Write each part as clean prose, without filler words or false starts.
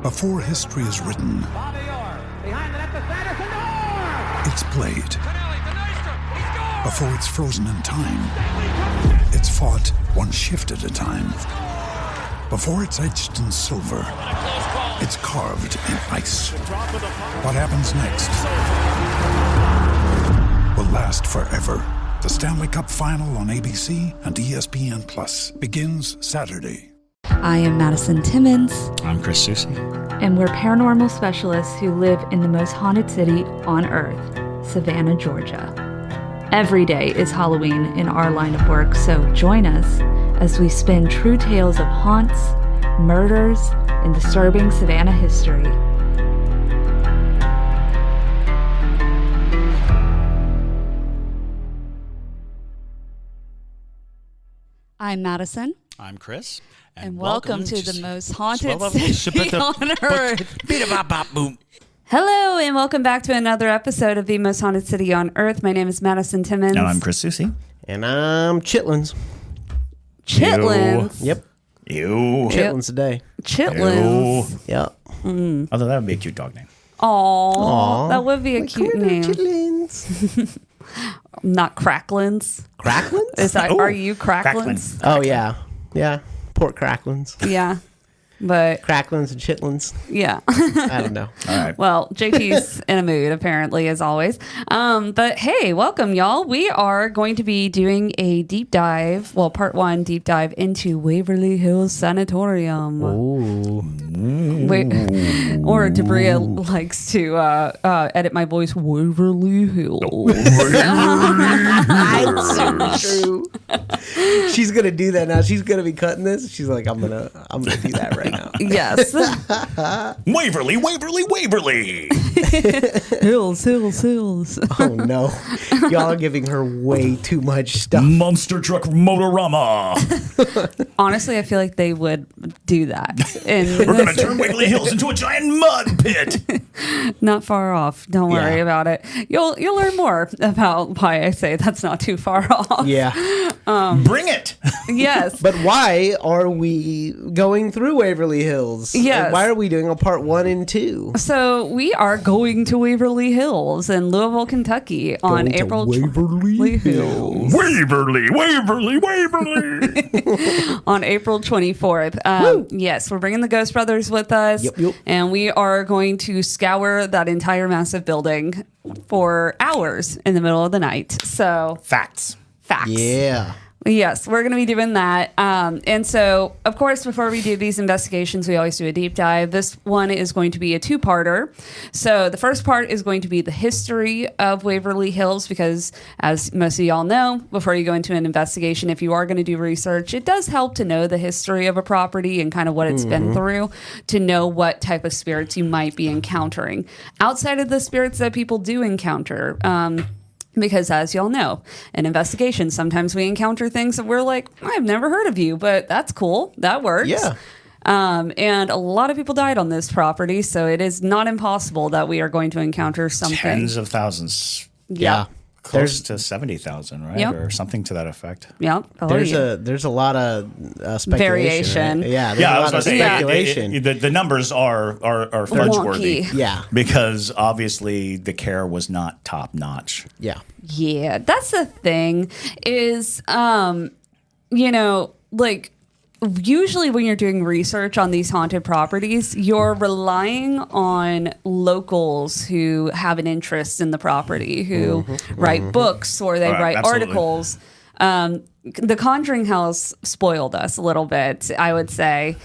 Before history is written, it's played. Before it's frozen in time, it's fought one shift at a time. Before it's etched in silver, it's carved in ice. What happens next will last forever. The Stanley Cup Final on ABC and ESPN Plus begins Saturday. I am Madison Timmons. I'm Chris Soucy. And we're paranormal specialists who live in the most haunted city on earth, Savannah, Georgia. Every day is Halloween in our line of work, so join us as we spin true tales of haunts, murders, and disturbing Savannah history. I'm Madison. I'm Chris. And welcome to the most haunted city on earth. Hello, and welcome back to another episode of the most haunted city on earth. My name is Madison Timmons. And I'm Chris Soucy. And I'm Chitlins. Chitlins? Yep. Ew. Chitlins today. Chitlins? Yep. Although that would be a cute dog name. Aww. That would be a cute name. Chitlins. Not Cracklins. Cracklins? Is that? Are you Cracklins? Oh, yeah. Yeah. Pork cracklins. Yeah. But Cracklins and chitlins. yeah. I don't know. All right. Well, JP's in a mood, apparently, as always. But hey, welcome, y'all. We are going to be doing a deep dive, well, part one deep dive into Waverly Hills Sanatorium. Ooh. Or Debria likes to edit my voice, Waverly Hills. That's so true. She's gonna do that now. She's gonna be cutting this. She's like, I'm gonna do that right now. Yes. Waverly, Waverly, Waverly. Hills, hills, hills. Oh no, y'all are giving her way too much stuff. Monster truck motorama. Honestly, I feel like they would do that. We're going to turn Waverly Hills into a giant mud pit. Not far off. Don't worry about it. You'll learn more about why I say that's not too far off. Yeah. Bring it. Yes. But why are we going through Waverly Hills? Yes. Like, why are we doing a part 1 and 2? So we are going to Waverly Hills in Louisville, Kentucky on April Waverly Hills. Waverly, Waverly, Waverly. On April 24th. Yes, we're bringing the Ghost Brothers with us. Yep. And we are going to scour that entire massive building for hours in the middle of the night. So Facts. Yeah. Yes, we're going to be doing that. And so, of course, before we do these investigations, we always do a deep dive. This one is going to be a two-parter. So the first part is going to be the history of Waverly Hills, because as most of y'all know, before you go into an investigation, if you are going to do research, it does help to know the history of a property and kind of what it's been through to know what type of spirits you might be encountering. Outside of the spirits that people do encounter, because as y'all know, in investigations, sometimes we encounter things that we're like, I've never heard of you, but that's cool. That works. Yeah. And a lot of people died on this property, so it is not impossible that we are going to encounter something. Tens of thousands. Yeah. Close to 70,000, right? Yep. Or something to that effect. Yeah. There's a lot of speculation. Variation. Right? Yeah. There's Yeah, a I was lot of going to say, speculation. the numbers are fudge-worthy. Wonky. Yeah. Because obviously the care was not top-notch. Yeah. Yeah, that's the thing is, like usually when you're doing research on these haunted properties, you're relying on locals who have an interest in the property, who write books or they write absolutely. articles. The Conjuring House spoiled us a little bit, I would say,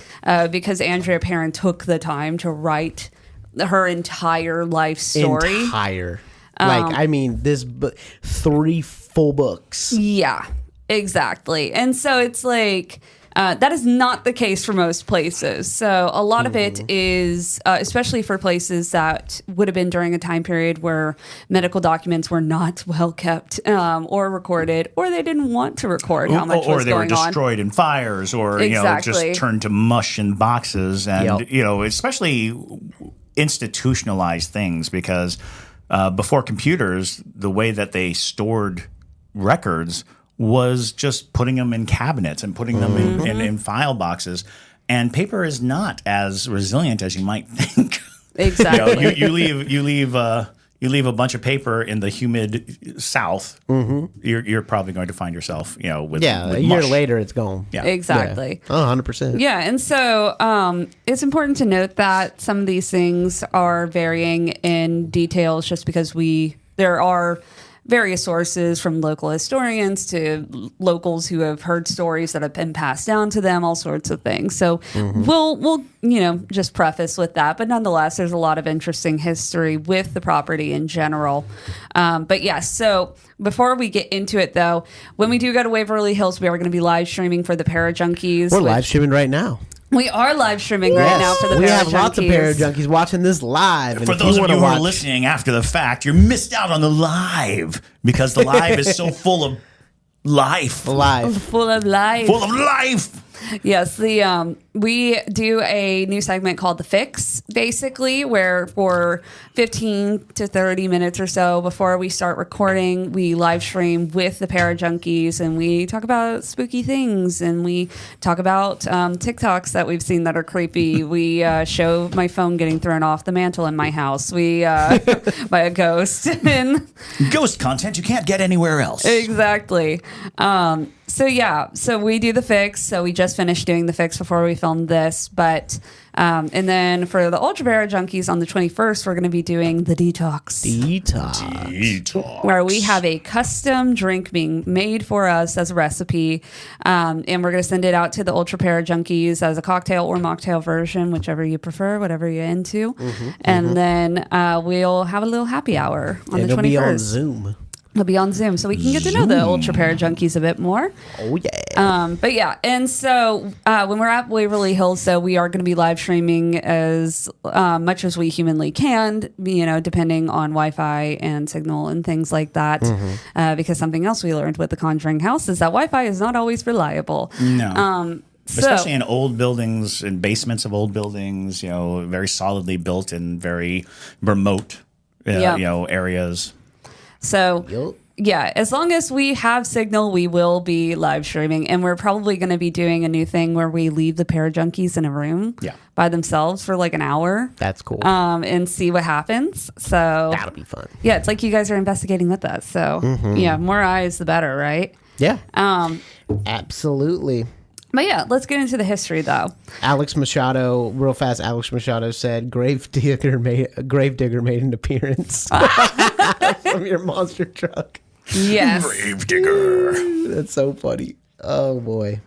because Andrea Perron took the time to write her entire life story. This 3 full books. Yeah, exactly. And so it's like, that is not the case for most places. So a lot of it is, especially for places that would have been during a time period where medical documents were not well kept or recorded, or they didn't want to record how much was going on. Or they were destroyed in fires, or Exactly. just turned to mush in boxes, and especially institutionalized things, because before computers, the way that they stored records was just putting them in cabinets and putting them in file boxes. and paper is not as resilient as you might think. Exactly. You leave a bunch of paper in the humid South. You're probably going to find yourself, with a year mush. later it's gone. Yeah. Exactly. Yeah. Oh, 100%. Yeah, and so it's important to note that some of these things are varying in details just because there are various sources from local historians to locals who have heard stories that have been passed down to them, all sorts of things. So we'll just preface with that. But nonetheless, there's a lot of interesting history with the property in general. But yes, so before we get into it, though, when we do go to Waverly Hills, we are going to be live streaming for the Parajunkies. We're live streaming right now. We are live streaming right now for the Parajunkies. We have lots of Parajunkies watching this live. And for those of you who are listening after the fact, you missed out on the live because the live is so full of life. Full of life. Full of life. Yes, we do a new segment called The Fix, basically, where for 15 to 30 minutes or so before we start recording, we live stream with the Parajunkies, and we talk about spooky things, and we talk about TikToks that we've seen that are creepy. We show my phone getting thrown off the mantle in my house. We by a ghost. And ghost content you can't get anywhere else. Exactly. So we do The Fix. So we just finished doing The Fix before we filmed this. But, and then for the Ultra Parajunkies on the 21st, we're going to be doing the Detox. Detox. Where we have a custom drink being made for us as a recipe. And we're going to send it out to the Ultra Parajunkies as a cocktail or mocktail version, whichever you prefer, whatever you're into. And then we'll have a little happy hour on the 21st. It'll be on Zoom. It'll be on Zoom, so we can get to know the Ultra Parajunkies a bit more. Oh, yeah. But yeah, and so when we're at Waverly Hills, so we are going to be live streaming as much as we humanly can, depending on Wi-Fi and signal and things like that. Because something else we learned with the Conjuring House is that Wi-Fi is not always reliable. No. Especially in old buildings, in basements of old buildings, very solidly built in very remote, areas. So, yeah, as long as we have signal, we will be live streaming. And we're probably going to be doing a new thing where we leave the Parajunkies in a room by themselves for like an hour. That's cool. And see what happens. So that'll be fun. Yeah, it's like you guys are investigating with us. So, more eyes, the better, right? Yeah. Absolutely. But yeah, let's get into the history, though. Alex Machado said, Gravedigger made an appearance from your monster truck. Yes. Gravedigger. That's so funny. Oh, boy.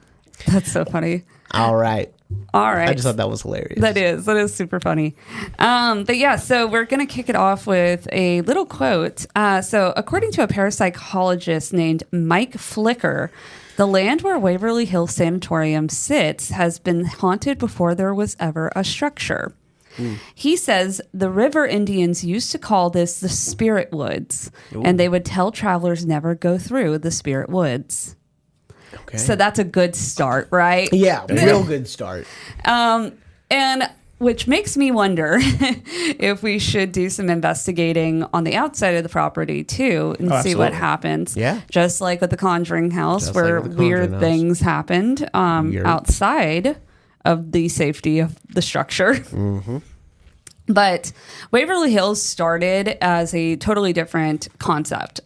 That's so funny. All right. I just thought that was hilarious. That is super funny. But yeah, so we're going to kick it off with a little quote. So according to a parapsychologist named Mike Flicker, the land where Waverly Hills Sanatorium sits has been haunted before there was ever a structure. He says the river Indians used to call this the Spirit Woods, and they would tell travelers never go through the Spirit Woods. Okay. So that's a good start, right? Yeah, real good start. And which makes me wonder if we should do some investigating on the outside of the property too and see what happens. Yeah. Just like with the Conjuring House, where weird things happened outside of the safety of the structure. But Waverly Hills started as a totally different concept.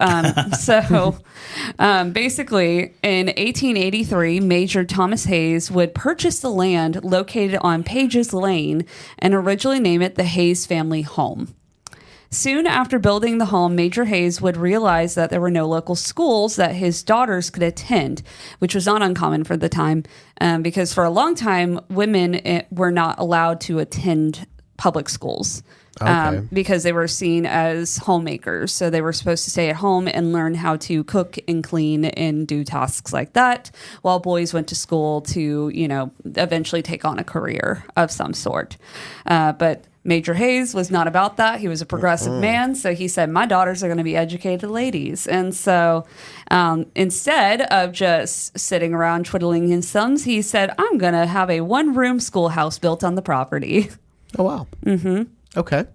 Basically, in 1883, Major Thomas Hayes would purchase the land located on Pages Lane and originally name it the Hayes Family Home. Soon after building the home, Major Hayes would realize that there were no local schools that his daughters could attend, which was not uncommon for the time, because for a long time, women were not allowed to attend public schools because they were seen as homemakers. So they were supposed to stay at home and learn how to cook and clean and do tasks like that, while boys went to school to, eventually take on a career of some sort. But Major Hayes was not about that. He was a progressive man. So he said, my daughters are going to be educated ladies. And so instead of just sitting around twiddling his thumbs, he said, I'm going to have a one-room schoolhouse built on the property. Oh, wow. Okay.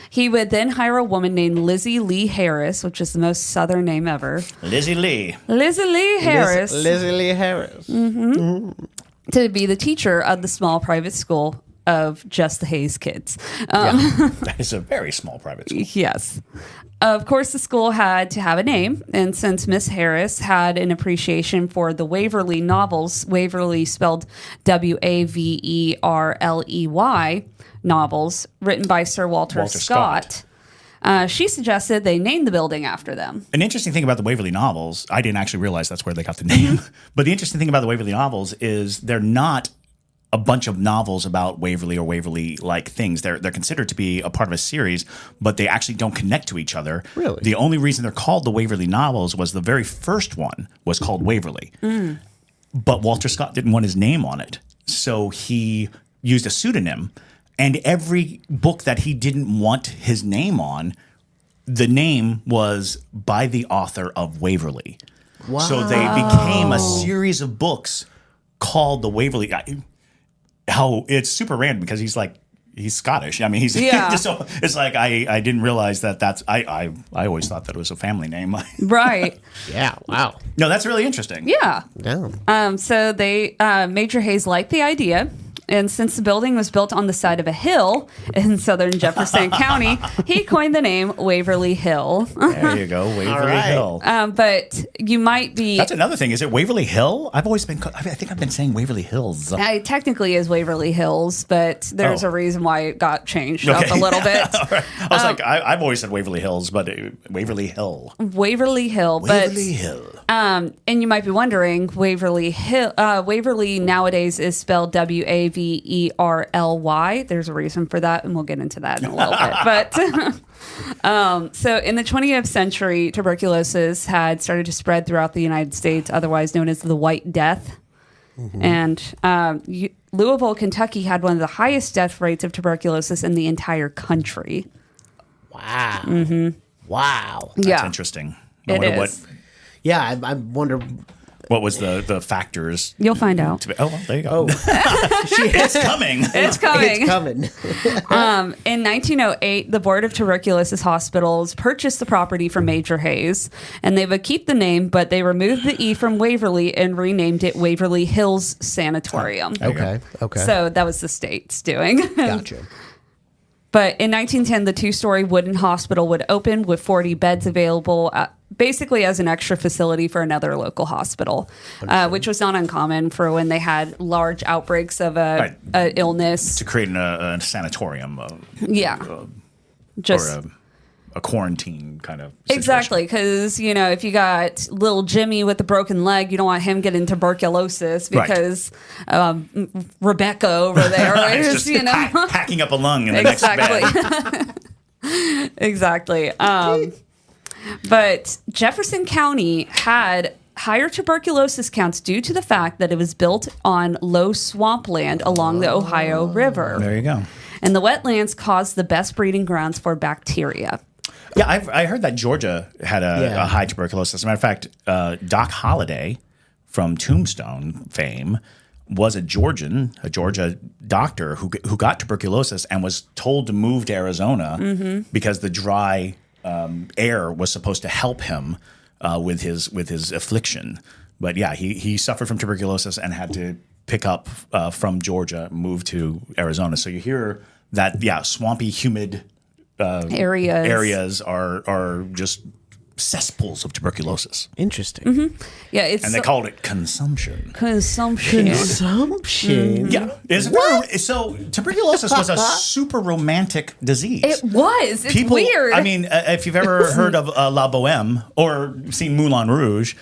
He would then hire a woman named Lizzie Lee Harris, which is the most Southern name ever. Lizzie Lee. Lizzie Lee Harris. Lizzie Lee Harris. to be the teacher of the small private school of just the Hayes kids. That is a very small private school. Yes. Of course, the school had to have a name, and since Miss Harris had an appreciation for the Waverly novels, Waverly spelled Waverley novels, written by Sir Walter Scott. She suggested they name the building after them. An interesting thing about the Waverly novels, I didn't actually realize that's where they got the name, but the interesting thing about the Waverly novels is they're not a bunch of novels about Waverly or Waverly-like things. They're considered to be a part of a series, but they actually don't connect to each other. Really? The only reason they're called the Waverly novels was the very first one was called Waverly. But Walter Scott didn't want his name on it, so he used a pseudonym. And every book that he didn't want his name on, the name was by the author of Waverly. Wow. So they became a series of books called the Waverly. How it's super random because he's Scottish. I mean, he's so it's like I didn't realize that's I always thought that it was a family name. Right. Yeah. Wow. No, that's really interesting. Yeah. Yeah. So they Major Hayes liked the idea. And since the building was built on the side of a hill in southern Jefferson County, he coined the name Waverly Hill. There you go, Waverly Hill. But you might be... That's another thing. Is it Waverly Hill? I think I've been saying Waverly Hills. It technically is Waverly Hills, but there's a reason why it got changed up a little bit. Right. I was I've always said Waverly Hills, but Waverly Hill. Waverly Hill. Waverly Hill. And you might be wondering, Waverly Hill. Waverly nowadays is spelled Waverly. There's a reason for that, and we'll get into that in a little bit. But so in the 20th century, tuberculosis had started to spread throughout the United States, otherwise known as the White Death. And Louisville, Kentucky had one of the highest death rates of tuberculosis in the entire country. Wow. Wow. That's interesting. I It wonder is. Yeah, I wonder. what was the factors. You'll find out. Well, there you go. Oh, It's coming. It's coming. it's coming. In 1908, the Board of Tuberculosis Hospitals purchased the property from Major Hayes, and they would keep the name, but they removed the E from Waverly and renamed it Waverly Hills Sanatorium. Okay. So that was the state's doing. Gotcha. But in 1910, the two-story wooden hospital would open with 40 beds available, basically as an extra facility for another local hospital, which was not uncommon for when they had large outbreaks of a illness. To create a sanatorium. Just or a quarantine kind of situation. Exactly, because, if you got little Jimmy with a broken leg, you don't want him getting tuberculosis because Rebecca over there is, hacking up a lung in the next bed. Exactly. But Jefferson County had higher tuberculosis counts due to the fact that it was built on low swampland along the Ohio River. There you go. And the wetlands caused the best breeding grounds for bacteria. Yeah, I heard that Georgia had a high tuberculosis. As a matter of fact, Doc Holliday from Tombstone fame was a Georgia doctor who got tuberculosis and was told to move to Arizona because the dry air was supposed to help him with his affliction. But yeah, he suffered from tuberculosis and had to pick up from Georgia, move to Arizona. So you hear that, swampy, humid areas are just cesspools of tuberculosis. Interesting. Yeah, and they called it consumption. Consumption. Yeah. So tuberculosis was a super romantic disease. It was. It's weird. I mean, if you've ever heard of La Boheme or seen Moulin Rouge,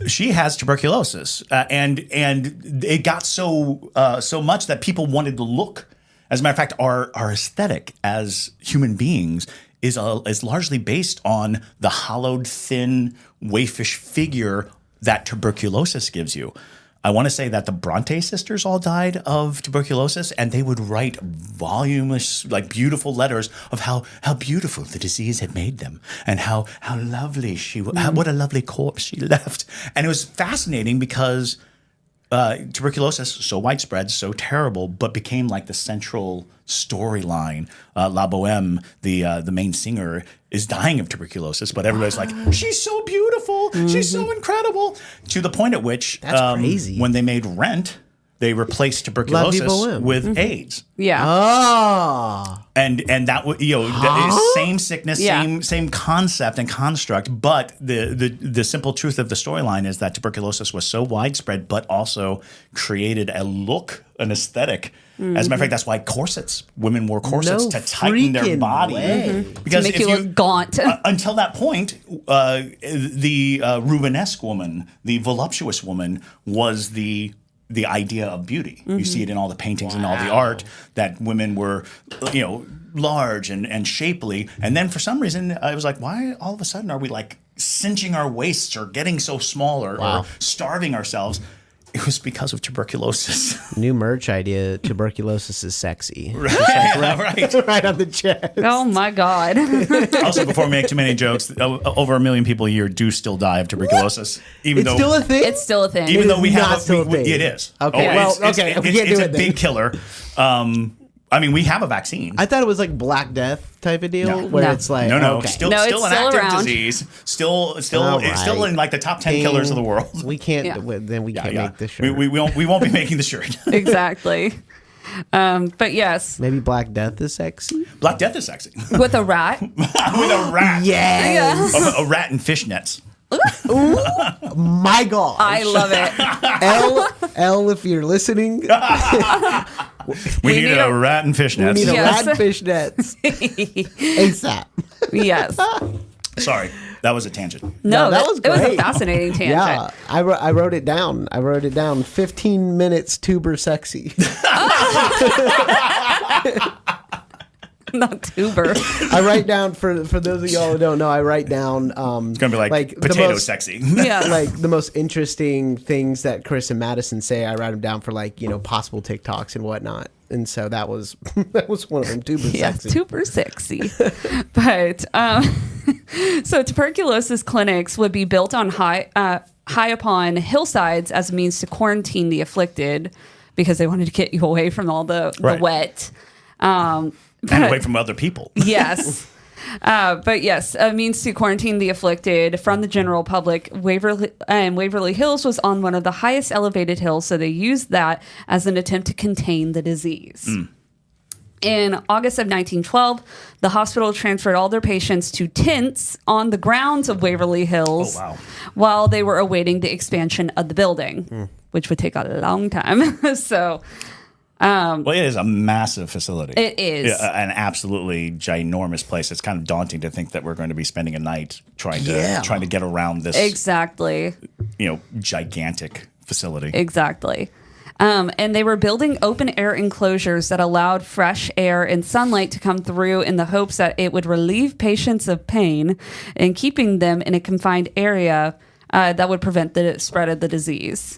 she has tuberculosis, and it got so much that people wanted to look. As a matter of fact, our aesthetic as human beings is largely based on the hollowed, thin, waifish figure that tuberculosis gives you. I want to say that the Bronte sisters all died of tuberculosis, and they would write voluminous, beautiful letters of how beautiful the disease had made them, and how lovely what a lovely corpse she left. And it was fascinating because tuberculosis, so widespread, so terrible, but became like the central storyline. La Boheme, the main singer, is dying of tuberculosis, but everybody's like, she's so beautiful, she's so incredible, to the point at which that's crazy. When they made Rent, they replaced tuberculosis Waverly. with AIDS. Yeah. Oh. And that same sickness, Yeah. same concept and construct, but the simple truth of the storyline is that tuberculosis was so widespread, but also created a look, an aesthetic. As a matter of fact, that's why women wore corsets No to tighten their freaking body. way. Because to make you look gaunt. Until that point, the Rubenesque woman, the voluptuous woman, was the idea of beauty. You see it in all the paintings and all the art that women were, large and shapely. And then for some reason, I was like, why all of a sudden are we like cinching our waists or getting so small or starving ourselves? It was because of tuberculosis. New merch idea. Tuberculosis is sexy. Right. Right on the chest. Oh my God. Also, before we make too many jokes, over 1 million people a year do still die of tuberculosis. Even It's though still a thing? It's still a thing. even though is we not have still a thing. it is. Okay, well, okay, we can't do it's it a then. big killer. We have a vaccine. I thought it was like Black Death type of deal, No. where No. it's like, No, okay. still No, it's an still active around. disease. Still, All it's still right. in like the top 10 killers of the world. We can't. Yeah. Then we can't make this shirt. We won't be making the shirt. Exactly. But yes, Maybe Black Death is sexy. Black Death is sexy with a rat. with a rat. Yes. A rat in fishnets. My God. I love it. L, if you're listening, We need a rat in fishnets. we need Yes. a rat fish nets ASAP. Yes. Sorry, that was a tangent. No, that was it was a great. fascinating tangent. Yeah, I wrote it down. 15 minutes tuber sexy. Not tuber. I write down for those of y'all who don't know. I write down. It's gonna be like the potato most- sexy. Yeah. Like the most interesting things that Chris and Madison say. I write them down for possible TikToks and whatnot. And so that was one of them. Tuber Yeah, sexy. super sexy. But so tuberculosis clinics would be built on high upon hillsides as a means to quarantine the afflicted because they wanted to get you away from all the Right. wet. And away from other people. Yes. But yes, a means to quarantine the afflicted from the general public. Waverly Hills was on one of the highest elevated hills, so they used that as an attempt to contain the disease. In August of 1912, the hospital transferred all their patients to tents on the grounds of Waverly Hills while they were awaiting the expansion of the building, which would take a long time. So... Well, it is a massive facility. It is. An absolutely ginormous place. It's kind of daunting to think that we're going to be spending a night trying to get around this Exactly. Gigantic facility. Exactly. And they were building open air enclosures that allowed fresh air and sunlight to come through in the hopes that it would relieve patients of pain and keeping them in a confined area that would prevent the spread of the disease.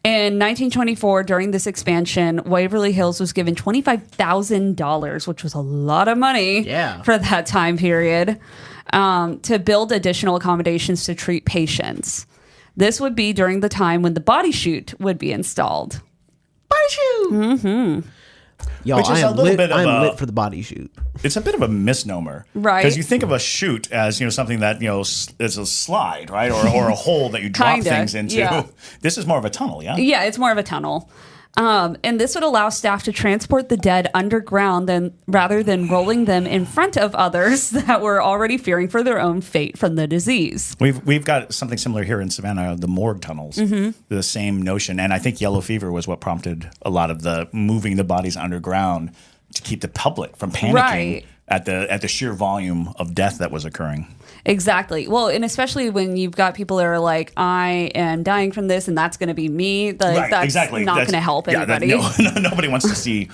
In 1924, during this expansion, Waverly Hills was given $25,000, which was a lot of money for that time period, to build additional accommodations to treat patients. This would be during the time when the body chute would be installed. Body shoot. Mm-hmm. Y'all, Which is I a am little lit. bit of I'm a- lit for the body shoot. It's a bit of a misnomer, Right. Because you think of a chute as something that is a slide, right, or a hole that you drop Kinda, things into. yeah. This is more of a tunnel, yeah. Yeah, it's more of a tunnel. And this would allow staff to transport the dead underground rather than rolling them in front of others that were already fearing for their own fate from the disease. We've got something similar here in Savannah, the morgue tunnels, the same notion, and I think yellow fever was what prompted a lot of the moving the bodies underground to keep the public from panicking Right. at the sheer volume of death that was occurring. Exactly. Well, and especially when you've got people that are like, I am dying from this and that's going to be me. Like, that's not going to help anybody. Nobody wants to see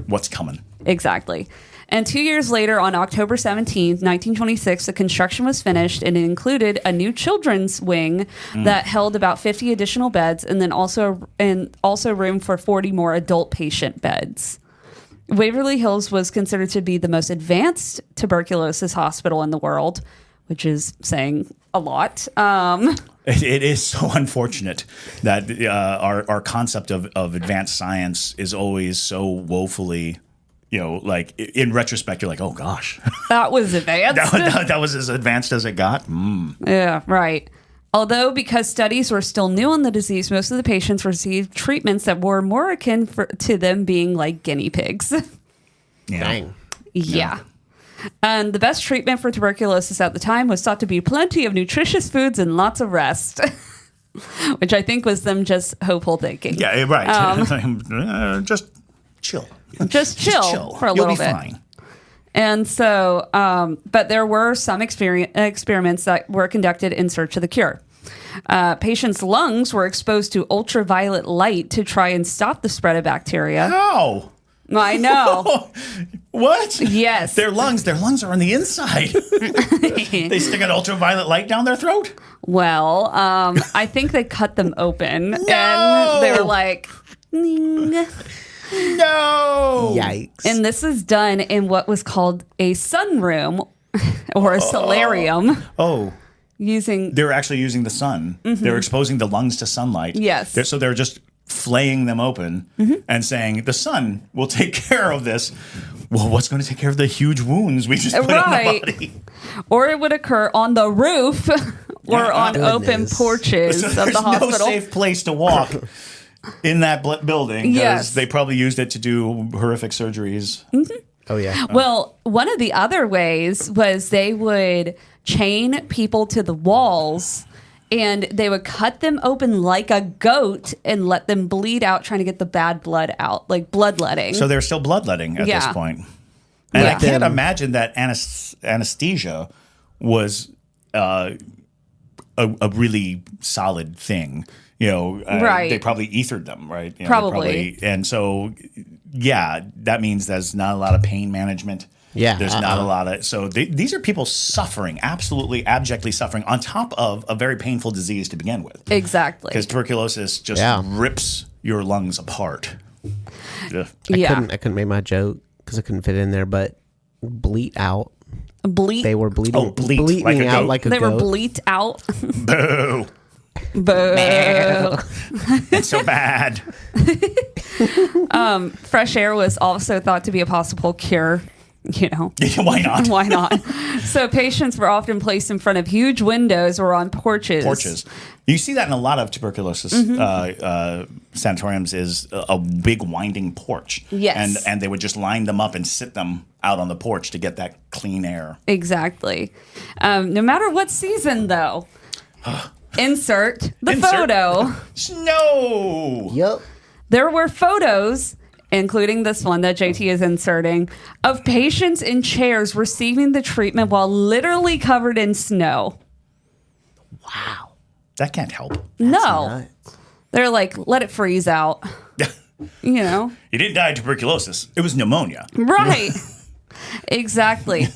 what's coming. Exactly. And 2 years later, on October 17th, 1926, the construction was finished and it included a new children's wing that held about 50 additional beds and then also room for 40 more adult patient beds. Waverly Hills was considered to be the most advanced tuberculosis hospital in the world, which is saying a lot. It is so unfortunate that our concept of advanced science is always so woefully, like in retrospect, you're like, oh gosh, That was advanced. that was as advanced as it got. Yeah, right. Although, because studies were still new on the disease, most of the patients received treatments that were more akin to them being like guinea pigs. Yeah. Dang. Yeah. And the best treatment for tuberculosis at the time was thought to be plenty of nutritious foods and lots of rest, which I think was them just hopeful thinking. Yeah, right. Just chill. Just chill for a You'll little be bit. fine. And so, but there were some experiments that were conducted in search of the cure. Patients' lungs were exposed to ultraviolet light to try and stop the spread of bacteria. How? I know. What? Yes. Their lungs are on the inside. They stick an ultraviolet light down their throat? Well, I think they cut them open and they were like, "Ning." No. Yikes. And this is done in what was called a sunroom or a solarium. Oh. They're actually using the sun. They're exposing the lungs to sunlight. Yes. So they're just flaying them open and saying, the sun will take care of this. Well, what's going to take care of the huge wounds we just put on the body? Or it would occur on the roof or on open porches So of there's the hospital. no safe place to walk in that building because Yes. they probably used it to do horrific surgeries. Oh, yeah. Well, one of the other ways was they would chain people to the walls and they would cut them open like a goat and let them bleed out, trying to get the bad blood out, like bloodletting. So they're still bloodletting at this point. And Yeah. I can't imagine that anesthesia was a really solid thing. You know, Right. They probably ethered them, right? You know, Probably. And so, yeah, that means there's not a lot of pain management. Yeah. There's not a lot of, so these are people suffering, absolutely abjectly suffering on top of a very painful disease to begin with. Exactly. Because tuberculosis just rips your lungs apart. Ugh. I couldn't make my joke because I couldn't fit in there, but bleat out. Bleat. They were bleeding, Oh, bleat, bleating like a out goat. like a They goat. were bleat out. Boo. Boo. It's so bad. Fresh air was also thought to be a possible cure. You know, Why not? why not? So patients were often placed in front of huge windows or on porches. You see that in a lot of tuberculosis sanatoriums is a big winding porch. Yes. And they would just line them up and sit them out on the porch to get that clean air. Exactly. No matter what season, though, insert the Insert. photo. Snow. Yep. There were photos, including this one that JT is inserting, of patients in chairs receiving the treatment while literally covered in snow. Wow. That can't help. No. Nuts. They're like, let it freeze out. You know? He didn't die of tuberculosis. It was pneumonia. Right. Exactly.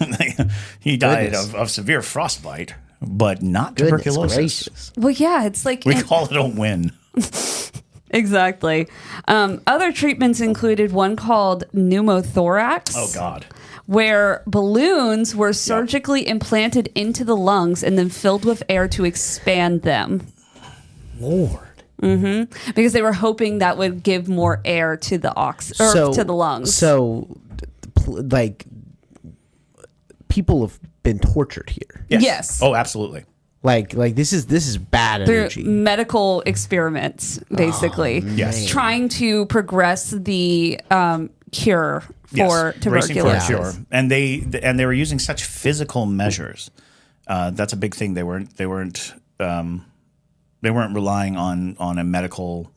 He died Goodness. of severe frostbite, but not Goodness tuberculosis. gracious. Well, yeah, it's like... We call it a win. Exactly. Other treatments included one called pneumothorax. Oh, God. Where balloons were surgically implanted into the lungs and then filled with air to expand them. Lord. Because they were hoping that would give more air to the to the lungs. So, like, people have been tortured here. Yes. Oh, absolutely. Like this is bad They're energy. medical experiments, basically. Yes. Trying to progress the cure for Yes, racing for a tuberculosis. cure. And they were using such physical measures. That's a big thing. They weren't relying on a medical,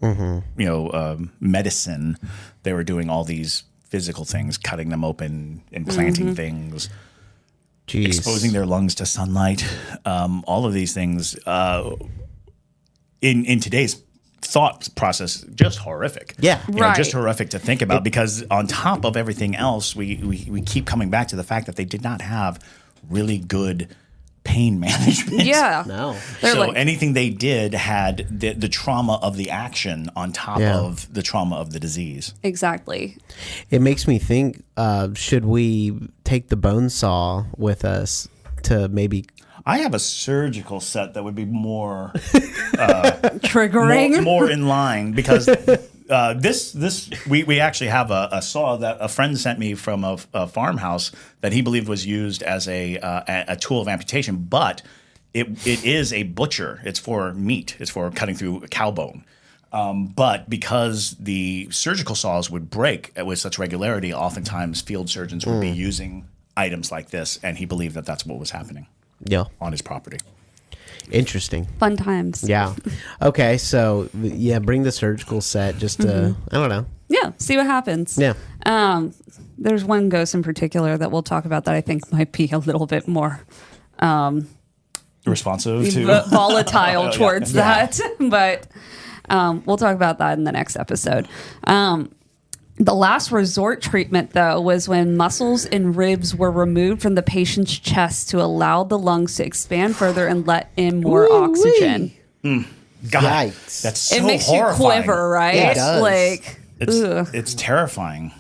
medicine. They were doing all these physical things, cutting them open, implanting things, Jeez. exposing their lungs to sunlight. All of these things in today's thought process, just horrific. Yeah. Right. Just horrific to think about, because on top of everything else, we keep coming back to the fact that they did not have really good pain management. Yeah. No. They're So like- anything they did had the trauma of the action on top of the trauma of the disease. Exactly. It makes me think, should we take the bone saw with us to maybe... I have a surgical set that would be more Triggering. more in line, because we actually have a saw that a friend sent me from a farmhouse that he believed was used as a tool of amputation, but it is a butcher. It's for meat. It's for cutting through a cow bone. But because the surgical saws would break with such regularity, oftentimes field surgeons would be using items like this, and he believed that that's what was happening on his property. Interesting. Fun times. Yeah. Okay, so yeah, bring the surgical set just to, I don't know. Yeah, see what happens. Yeah. There's one ghost in particular that we'll talk about that I think might be a little bit more Responsive to volatile towards that. But we'll talk about that in the next episode. The last resort treatment, though, was when muscles and ribs were removed from the patient's chest to allow the lungs to expand further and let in more oxygen. God, Yikes. that's so It makes horrifying. you quiver, right? Yeah, it does. Like, It's terrifying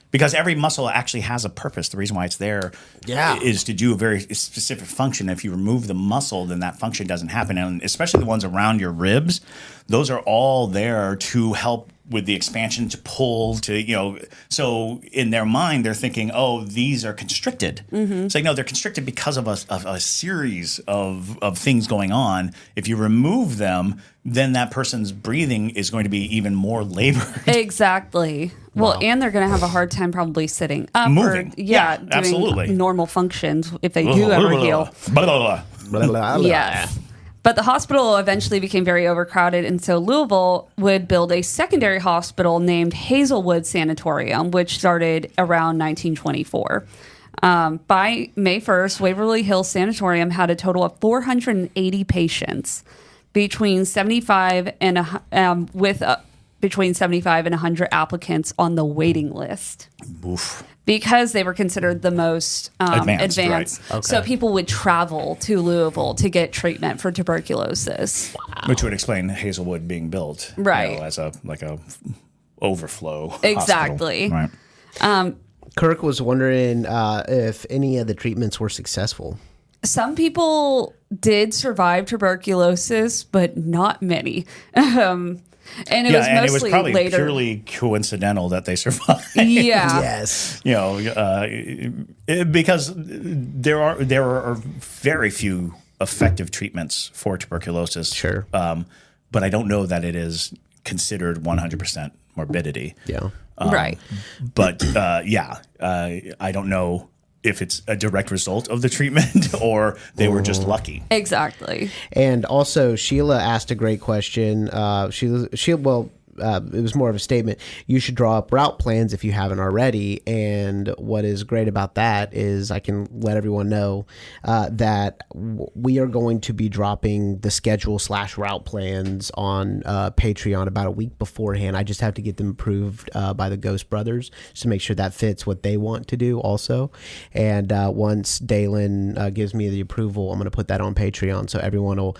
because every muscle actually has a purpose. The reason why it's there is to do a very specific function. If you remove the muscle, then that function doesn't happen. And especially the ones around your ribs, those are all there to help with the expansion, to pull, to, so in their mind, they're thinking, oh, these are constricted. It's like, no, they're constricted because of a series of things going on. If you remove them, then that person's breathing is going to be even more labored. exactly. Well, and they're going to have a hard time probably sitting up. Moving. Or, Yeah, doing absolutely. normal functions if they do ever heal. Blah, blah, blah. Yes. But the hospital eventually became very overcrowded, and so Louisville would build a secondary hospital named Hazelwood Sanatorium, which started around 1924. By May 1st, Waverly Hills Sanatorium had a total of 480 patients, between 75 and between 75 and 100 applicants on the waiting list. Oof. Because they were considered the most advanced. Right. Okay. So people would travel to Louisville to get treatment for tuberculosis. Which would explain Hazelwood being built, Right. as a overflow. Exactly. Hospital. Right. Kirk was wondering if any of the treatments were successful. Some people did survive tuberculosis, but not many. And it was mostly and it was probably later. purely coincidental that they survived. Yeah. Yes. Because there are very few effective treatments for tuberculosis. Sure. But I don't know that it is considered 100% morbidity. Yeah. Right. But I don't know if it's a direct result of the treatment or they were just lucky. Exactly. And also, Sheila asked a great question. It was more of a statement. You should draw up route plans if you haven't already. And what is great about that is I can let everyone know that we are going to be dropping the schedule / route plans on Patreon about a week beforehand. I just have to get them approved by the Ghost Brothers to make sure that fits what they want to do also. And once Dalen gives me the approval, I'm going to put that on Patreon so everyone will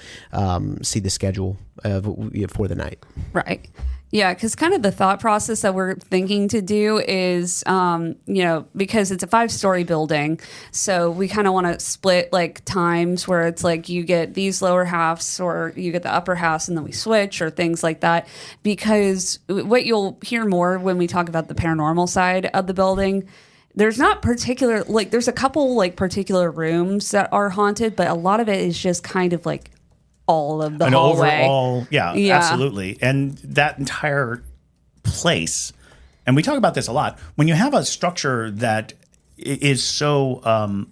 see the schedule for the night. Right. Yeah, because kind of the thought process that we're thinking to do is, because it's a 5-story building, so we kind of want to split like times where it's like you get these lower halves or you get the upper halves and then we switch or things like that. Because what you'll hear more when we talk about the paranormal side of the building, there's not particular, like there's a couple like particular rooms that are haunted, but a lot of it is just kind of like all of the hallway. Overall, absolutely. And that entire place, and we talk about this a lot, when you have a structure that is so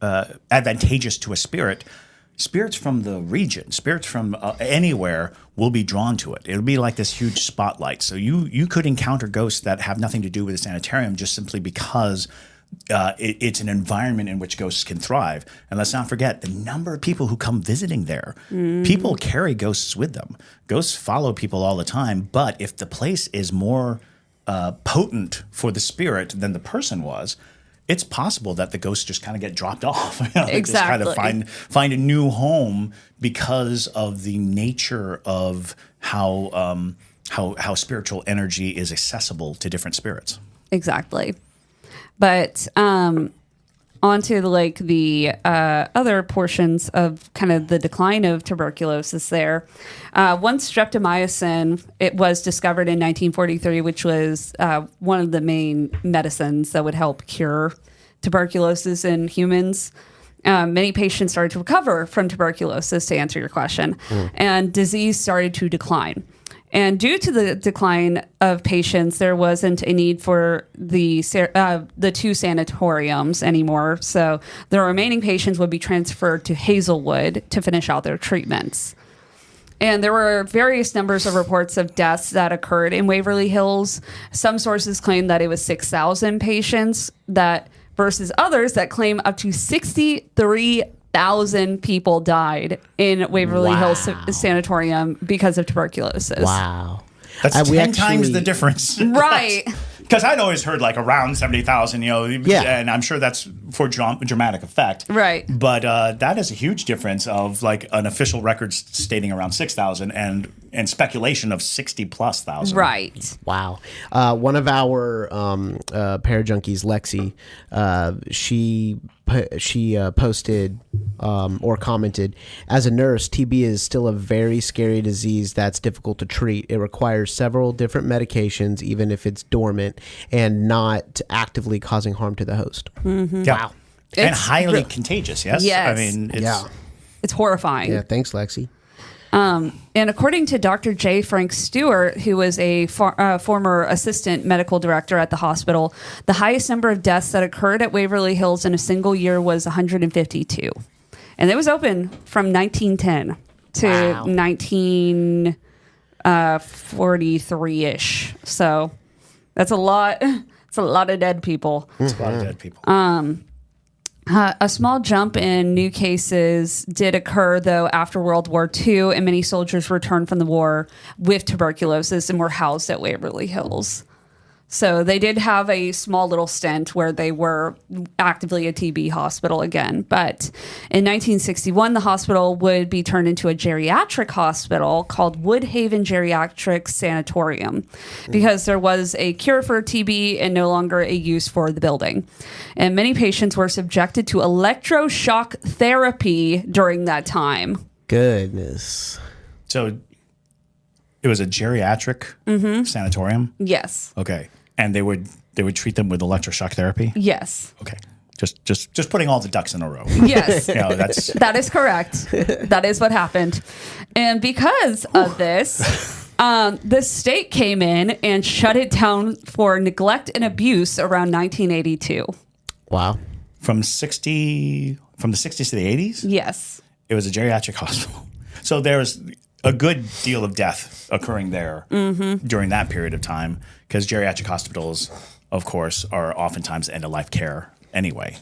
advantageous to a spirit, spirits from the region, spirits from anywhere will be drawn to it. It'll be like this huge spotlight. So you could encounter ghosts that have nothing to do with the sanitarium just simply because it's an environment in which ghosts can thrive. And let's not forget the number of people who come visiting there. People carry ghosts with them. Ghosts follow people all the time. But if the place is more potent for the spirit than the person was, it's possible that the ghosts just kind of get dropped off. They just kind of find a new home because of the nature of how spiritual energy is accessible to different spirits. Exactly. But onto the other portions of kind of the decline of tuberculosis there. Once streptomycin, it was discovered in 1943, which was one of the main medicines that would help cure tuberculosis in humans. Many patients started to recover from tuberculosis, to answer your question, and disease started to decline. And due to the decline of patients, there wasn't a need for the 2 sanatoriums anymore. So the remaining patients would be transferred to Hazelwood to finish out their treatments. And there were various numbers of reports of deaths that occurred in Waverly Hills. Some sources claim that it was 6,000 patients versus others that claim up to 63,000 people died in Waverly Hills Sanatorium because of tuberculosis. Wow. That's 10 times the difference. Right. Because I'd always heard like around 70,000, and I'm sure that's for dramatic effect. Right. But that is a huge difference of like an official record stating around 6,000 and speculation of 60+ thousand. Right. Wow. One of our parajunkies, Lexi, she posted or commented, as a nurse, TB is still a very scary disease that's difficult to treat. It requires several different medications, even if it's dormant and not actively causing harm to the host. Mm-hmm. Yeah. Wow. And It's highly contagious, yes? Yes. I mean, It's horrifying. Yeah, thanks, Lexi. And according to Dr. J. Frank Stewart, who was a former assistant medical director at the hospital, the highest number of deaths that occurred at Waverly Hills in a single year was 152. And it was open from 1910 to 1943-ish. So that's a lot. It's a lot of dead people. It's a lot of dead people. A small jump in new cases did occur, though, after World War II, and many soldiers returned from the war with tuberculosis and were housed at Waverly Hills. So they did have a small little stint where they were actively a TB hospital again. But in 1961, the hospital would be turned into a geriatric hospital called Woodhaven Geriatric Sanatorium because there was a cure for TB and no longer a use for the building. And many patients were subjected to electroshock therapy during that time. Goodness. So it was a geriatric sanatorium? Yes. Okay. And they would treat them with electroshock therapy? Yes. Okay. Just putting all the ducks in a row. Yes. That is correct. That is what happened. And because of this, the state came in and shut it down for neglect and abuse around 1982. Wow. From the 60s to the 80s? Yes. It was a geriatric hospital. So there's a good deal of death occurring there during that period of time because geriatric hospitals, of course, are oftentimes end-of-life care anyway.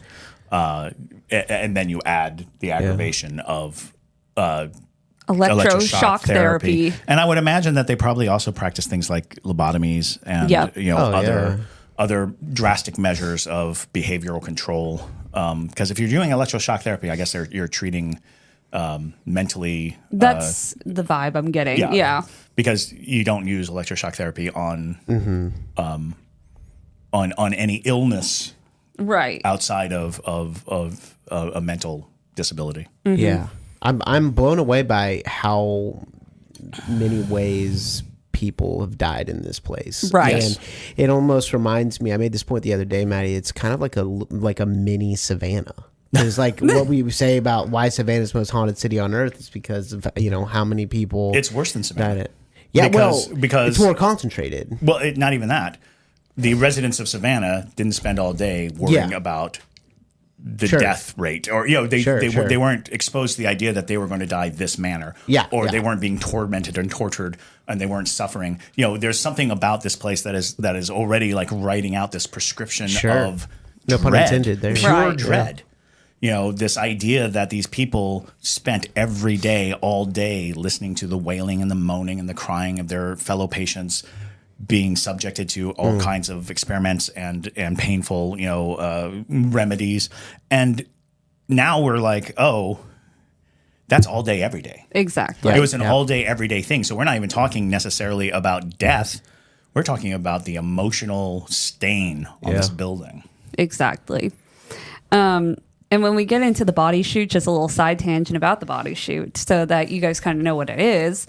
And then you add the aggravation of electroshock therapy. And I would imagine that they probably also practice things like lobotomies and other drastic measures of behavioral control. Because if you're doing electroshock therapy, I guess you're treating mentally. That's the vibe I'm getting. Yeah. Because you don't use electroshock therapy on any illness, right, outside of a mental disability. Mm-hmm. Yeah, I'm blown away by how many ways people have died in this place. Right. And it almost reminds me. I made this point the other day, Maddie. It's kind of like a mini Savannah. It's like what we say about why Savannah's the most haunted city on earth is because of how many people. It's worse than Savannah. Died. Yeah, because it's more concentrated. Well, not even that. The residents of Savannah didn't spend all day worrying about the death rate, or they weren't exposed to the idea that they were going to die this manner, they weren't being tormented and tortured, and they weren't suffering. There's something about this place that is already like writing out this prescription of no pun intended there, pure dread. This idea that these people spent every day, all day, listening to the wailing and the moaning and the crying of their fellow patients, being subjected to all kinds of experiments and painful, remedies. And now we're like, oh, that's all day, every day. Exactly. It was an all day, everyday thing. So we're not even talking necessarily about death. We're talking about the emotional stain on this building. Exactly. And when we get into the body chute, just a little side tangent about the body chute so that you guys kind of know what it is.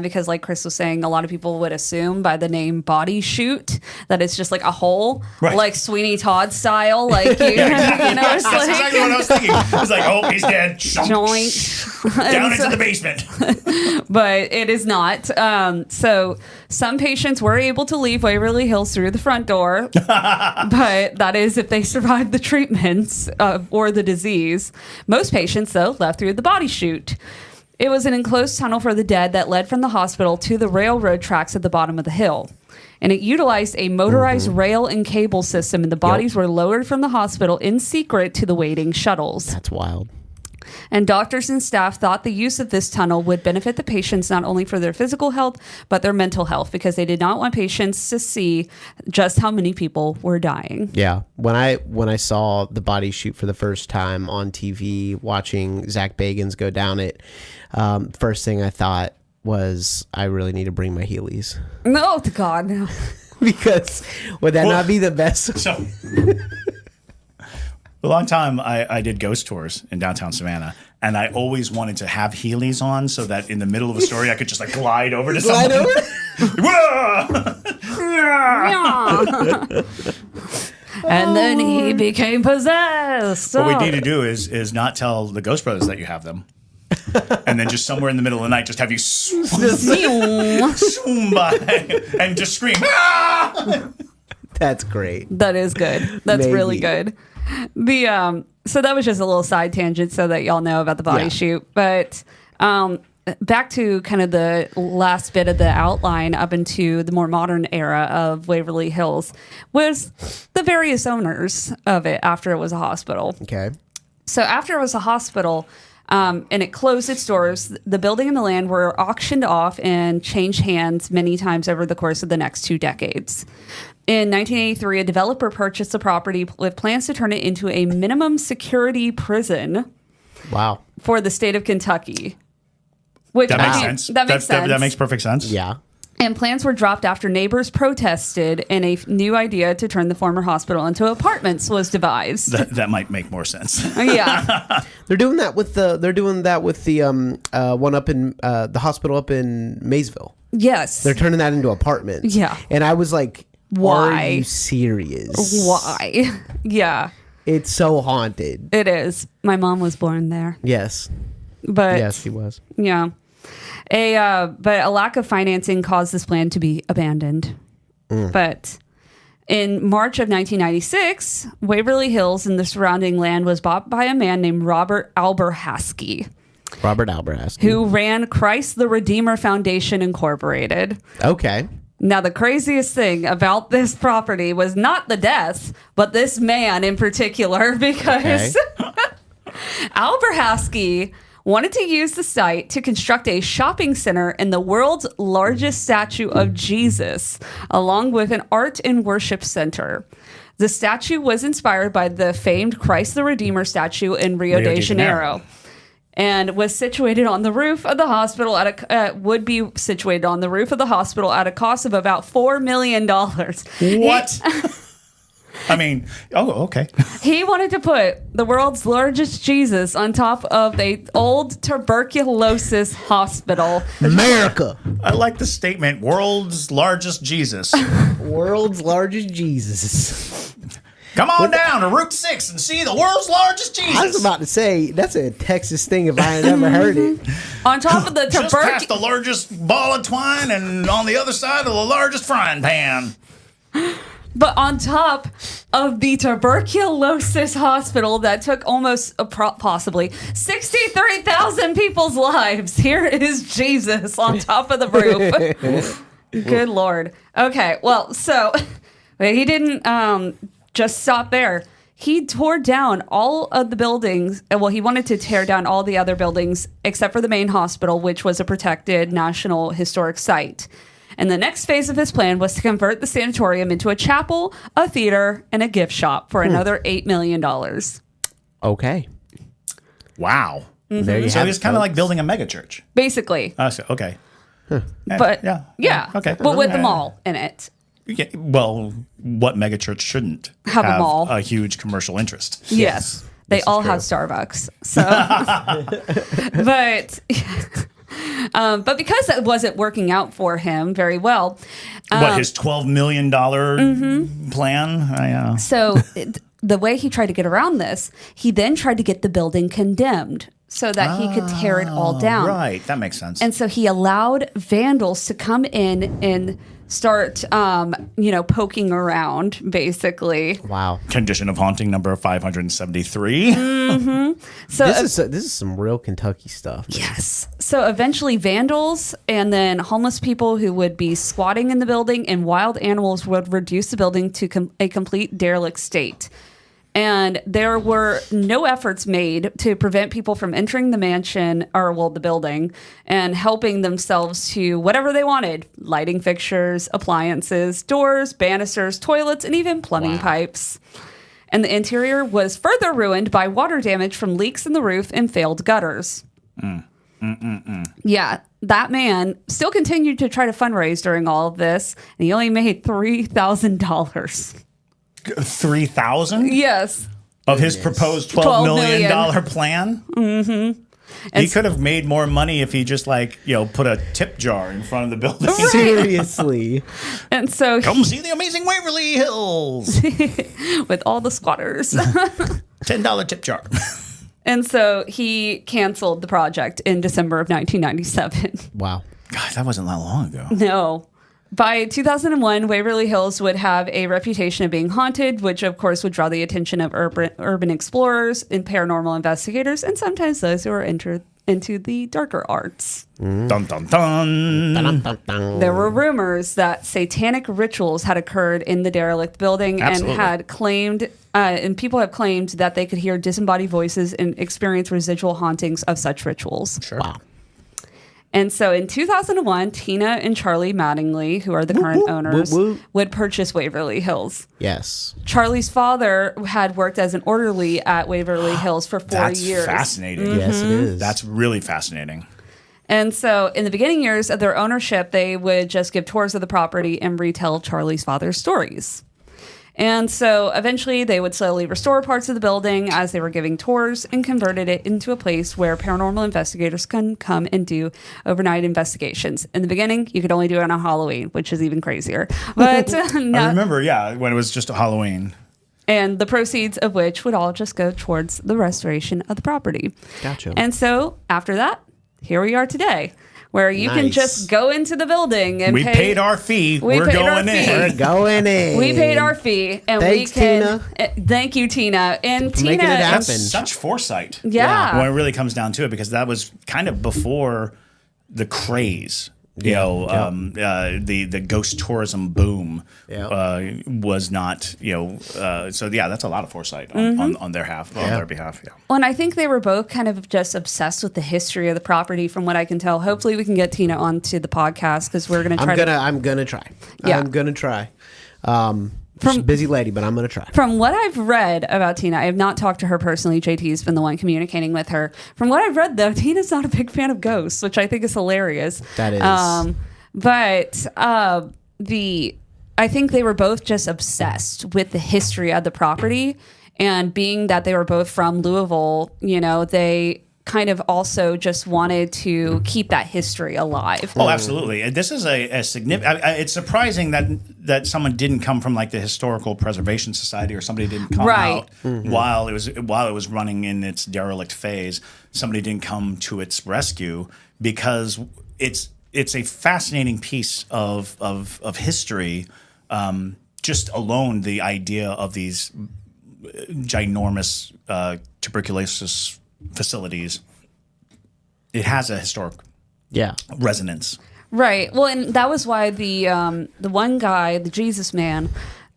Because like Chris was saying, a lot of people would assume by the name body chute that it's just like a hole, like Sweeney Todd style. Like, you know, That's exactly what I was thinking. It's like, oh, he's dead. Joint. Down into the basement. But it is not. So some patients were able to leave Waverly Hills through the front door. But that is if they survived the treatments or the disease. Most patients, though, left through the body chute. It was an enclosed tunnel for the dead that led from the hospital to the railroad tracks at the bottom of the hill. And it utilized a motorized rail and cable system, and the bodies were lowered from the hospital in secret to the waiting shuttles. That's wild. And doctors and staff thought the use of this tunnel would benefit the patients not only for their physical health, but their mental health, because they did not want patients to see just how many people were dying. Yeah. When I saw the body chute for the first time on TV, watching Zach Bagans go down it, first thing I thought was, I really need to bring my Heelys. No, God, no. Because would that not be the best? So, a long time, I did ghost tours in downtown Savannah, and I always wanted to have Heelys on so that in the middle of a story, I could just like glide over to someone. And then he became possessed. What we need to do is not tell the Ghost Brothers that you have them. And then just somewhere in the middle of the night, just have you swoon by and just scream. That's great. That is good. That's really good. So that was just a little side tangent so that y'all know about the body chute. But back to kind of the last bit of the outline up into the more modern era of Waverly Hills was the various owners of it after it was a hospital. Okay. So after it was a hospital and it closed its doors, the building and the land were auctioned off and changed hands many times over the course of the next 2 decades. In 1983, a developer purchased the property with plans to turn it into a minimum security prison. Wow. For the state of Kentucky. Which that makes sense. That makes sense. That makes perfect sense. Yeah. And plans were dropped after neighbors protested, and a new idea to turn the former hospital into apartments was devised. That might make more sense. Yeah. They're doing that with the one up in the hospital up in Maysville. Yes. They're turning that into apartments. Yeah. And I was like, why? Are you serious? Why? Yeah. It's so haunted. It is. My mom was born there. Yes. But yes, she was. Yeah. But a lack of financing caused this plan to be abandoned. But in March of 1996, Waverly Hills and the surrounding land was bought by a man named Robert Alberhasky. Who ran Christ the Redeemer Foundation Incorporated. Okay. Now, the craziest thing about this property was not the deaths, but this man in particular, because Alberhasky wanted to use the site to construct a shopping center and the world's largest statue of Jesus, along with an art and worship center. The statue was inspired by the famed Christ the Redeemer statue in Rio de Janeiro. And was situated on the roof of the hospital would be situated on the roof of the hospital at a cost of about $4 million. What? I mean, okay. He wanted to put the world's largest Jesus on top of a old tuberculosis hospital. America. I like the statement, world's largest Jesus. World's largest Jesus. Come on down to Route 6 and see the world's largest Jesus. I was about to say, that's a Texas thing if I had ever heard it. On top of the Just past the largest ball of twine and on the other side of the largest frying pan. But on top of the tuberculosis hospital that took almost possibly 63,000 people's lives, here is Jesus on top of the roof. Good Lord. Okay, well, so he didn't just stop there. He tore down all of the buildings. Well, he wanted to tear down all the other buildings except for the main hospital, which was a protected National Historic Site. And the next phase of his plan was to convert the sanatorium into a chapel, a theater, and a gift shop for another $8 million. Okay. Wow. Mm-hmm. There you So have it's it, kind of folks. like building a megachurch. Basically. Okay. But yeah. Okay. But with the mall in it. Yeah, well, what megachurch shouldn't Have a mall. a huge commercial interest? Yes. They all have Starbucks. So, but because that wasn't working out for him very well. His $12 million plan? So the way he tried to get around this, he then tried to get the building condemned so that he could tear it all down. Right, that makes sense. And so he allowed vandals to come in and start, poking around, basically. Wow. Condition of haunting number 573. So This is some real Kentucky stuff. Man. yes. So eventually vandals and then homeless people who would be squatting in the building and wild animals would reduce the building to a complete derelict state. And there were no efforts made to prevent people from entering the mansion the building and helping themselves to whatever they wanted: lighting fixtures, appliances, doors, banisters, toilets, and even plumbing pipes. And the interior was further ruined by water damage from leaks in the roof and failed gutters. Yeah, that man still continued to try to fundraise during all of this, and he only made $3,000. 3,000 Yes. of his proposed $12 million plan. He could have made more money if he just put a tip jar in front of the building. Seriously. And so Come see the amazing Waverly Hills. with all the squatters. $10 tip jar. And so he canceled the project in December of 1997. Wow. God, that wasn't that long ago. No. By 2001, Waverly Hills would have a reputation of being haunted, which of course would draw the attention of urban explorers and paranormal investigators, and sometimes those who are into the darker arts. Dun, dun, dun. There were rumors that satanic rituals had occurred in the derelict building. Absolutely. And had claimed, and people have claimed that they could hear disembodied voices and experience residual hauntings of such rituals. Sure. Wow. And so in 2001, Tina and Charlie Mattingly, who are the current owners, would purchase Waverly Hills. Yes. Charlie's father had worked as an orderly at Waverly Hills for 4 years. That's fascinating. Yes, it is. That's really fascinating. And so in the beginning years of their ownership, they would just give tours of the property and retell Charlie's father's stories. And so eventually they would slowly restore parts of the building as they were giving tours and converted it into a place where paranormal investigators can come and do overnight investigations. In the beginning, you could only do it on Halloween, which is even crazier. But I remember, when it was just Halloween. And the proceeds of which would all just go towards the restoration of the property. Gotcha. And so after that, here we are today, where you can just go into the building and we paid our fee. We're going in. We're going in. We paid our fee, and Thanks, we can. Tina. Thank you, Tina. And For Tina, making it happen. That's such foresight. Yeah. When it really comes down to it, because that was kind of before the craze. The ghost tourism boom was not, so that's a lot of foresight on their behalf. Yeah. Well, and I think they were both kind of just obsessed with the history of the property, from what I can tell. Hopefully, we can get Tina onto the podcast because we're going to try. I'm gonna try. Yeah. I'm gonna try. She's a busy lady, but I'm going to try. From what I've read about Tina, I have not talked to her personally. JT's been the one communicating with her. From what I've read, though, Tina's not a big fan of ghosts, which I think is hilarious. That is. I think they were both just obsessed with the history of the property. And being that they were both from Louisville, they kind of also just wanted to keep that history alive. Oh, absolutely. This is a significant. It's surprising that someone didn't come from the Historical Preservation Society, or somebody didn't come out while it was running in its derelict phase. Somebody didn't come to its rescue, because it's a fascinating piece of history. Just alone, the idea of these ginormous tuberculosis facilities, it has a historic resonance. Right. Well, and that was why the one guy, the Jesus man,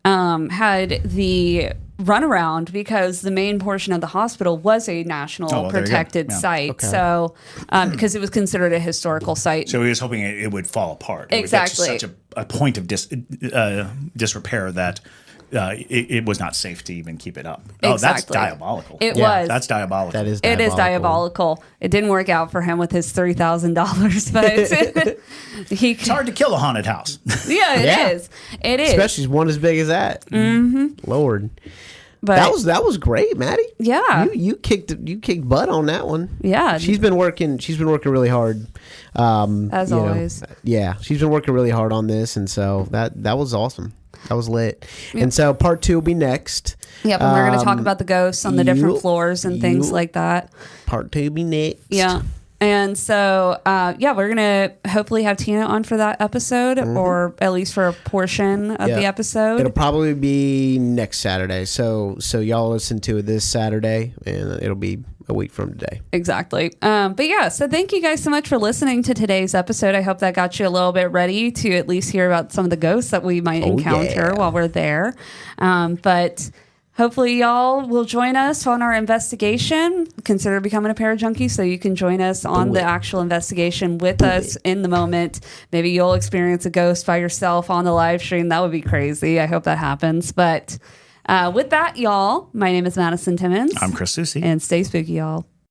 had the runaround, because the main portion of the hospital was a national protected site. Okay. So, because it was considered a historical site. So he was hoping it would fall apart. Exactly. It was such a point of disrepair that it was not safe to even keep it up. Exactly. Oh, that's diabolical. It was. That's diabolical. That is diabolical. It is diabolical. It didn't work out for him with his $3,000, but it's hard to kill a haunted house. Yeah, it is. It is. Especially one as big as that. Mm-hmm. Lord. But that was great, Maddie. Yeah. You kicked butt on that one. Yeah. She's been working really hard. As always. Yeah, she's been working really hard on this, and so that was awesome. That was lit. Yep. And so part 2 will be next. Yep, and we're going to talk about the ghosts on the different floors and things like that. Part 2 will be next. Yeah. And so, we're going to hopefully have Tina on for that episode, or at least for a portion of the episode. It'll probably be next Saturday. So y'all listen to it this Saturday, and it'll be a week from today. Exactly. So thank you guys so much for listening to today's episode. I hope that got you a little bit ready to at least hear about some of the ghosts that we might encounter while we're there. But hopefully y'all will join us on our investigation. Consider becoming a parajunkie so you can join us on the actual investigation with us in the moment. Maybe you'll experience a ghost by yourself on the live stream. That would be crazy. I hope that happens. But with that, y'all, my name is Madison Timmons. I'm Chris Susi. And stay spooky, y'all.